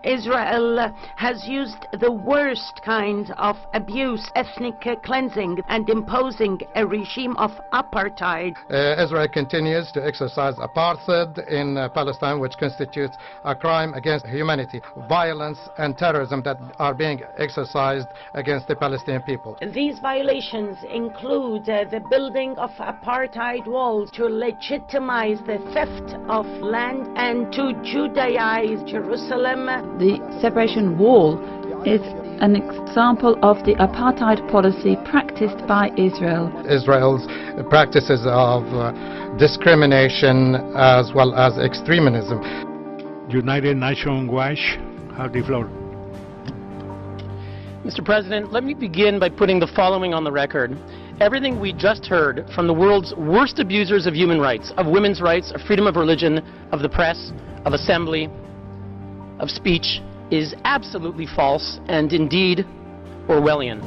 Israel has used the worst kind of abuse, ethnic cleansing, and imposing a regime of apartheid. Israel continues to exercise apartheid in Palestine, which constitutes a crime against humanity, violence and terrorism that are being exercised against the Palestinian people. These violations include the building of apartheid walls to legitimize the theft of land and to Judaize Jerusalem. The separation wall is an example of the apartheid policy practiced by Israel. Israel's practices of discrimination as well as extremism. United Nations Watch have the floor. Mr. President, let me begin by putting the following on the record. Everything we just heard from the world's worst abusers of human rights, of women's rights, of freedom of religion, of the press, of assembly, of speech, is absolutely false and indeed Orwellian.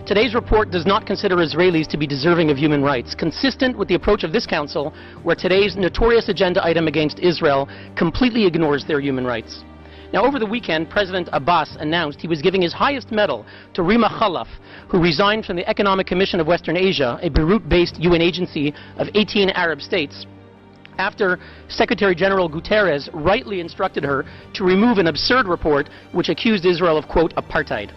Today's report does not consider Israelis to be deserving of human rights, consistent with the approach of this Council, where today's notorious agenda item against Israel completely ignores their human rights. Now, over the weekend, President Abbas announced he was giving his highest medal to Rima Khalaf, who resigned from the Economic Commission of Western Asia, a Beirut-based UN agency of 18 Arab states, after Secretary General Guterres rightly instructed her to remove an absurd report which accused Israel of, quote, apartheid.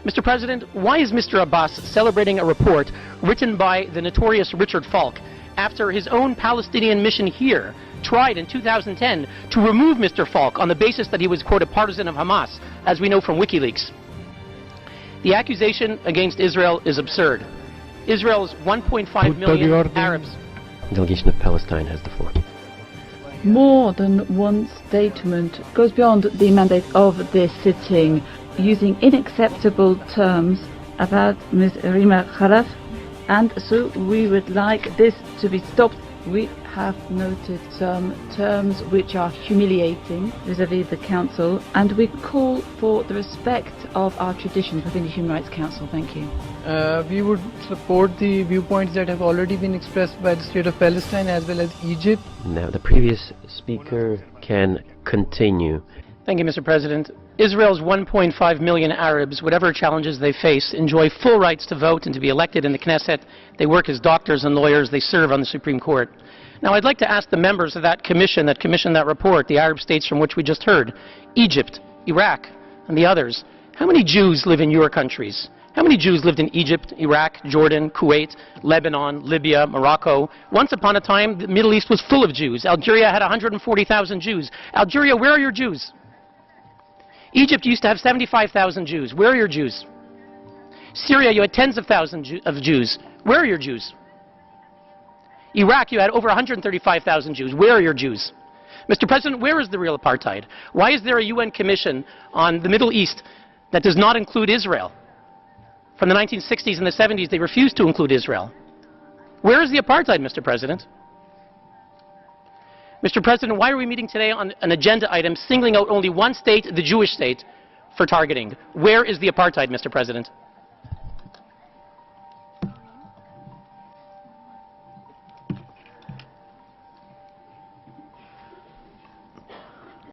Mr. President, why is Mr. Abbas celebrating a report written by the notorious Richard Falk after his own Palestinian mission here tried in 2010 to remove Mr. Falk on the basis that he was, quote, a partisan of Hamas, as we know from WikiLeaks? The accusation against Israel is absurd. Israel's 1.5 million Arabs. Delegation of Palestine has the floor. More than one statement goes beyond the mandate of this sitting, using unacceptable terms about Ms. Rima Khalaf, and so we would like this to be stopped. We have noted some terms which are humiliating vis-à-vis the Council, and we call for the respect of our traditions within the Human Rights Council. Thank you. We would support the viewpoints that have already been expressed by the State of Palestine as well as Egypt. Now the previous speaker can continue. Thank you, Mr. President. Israel's 1.5 million Arabs, whatever challenges they face, enjoy full rights to vote and to be elected in the Knesset. They work as doctors and lawyers. They serve on the Supreme Court. Now, I'd like to ask the members of that commission that commissioned that report, the Arab states from which we just heard, Egypt, Iraq, and the others, how many Jews live in your countries? How many Jews lived in Egypt, Iraq, Jordan, Kuwait, Lebanon, Libya, Morocco? Once upon a time, the Middle East was full of Jews. Algeria had 140,000 Jews. Algeria, where are your Jews? Egypt used to have 75,000 Jews. Where are your Jews? Syria, you had tens of thousands of Jews. Where are your Jews? Iraq, you had over 135,000 Jews. Where are your Jews? Mr. President, where is the real apartheid? Why is there a UN commission on the Middle East that does not include Israel? From the 1960s and the 70s, they refused to include Israel. Where is the apartheid, Mr. President? Mr. President, why are we meeting today on an agenda item singling out only one state, the Jewish state, for targeting? Where is the apartheid, Mr. President?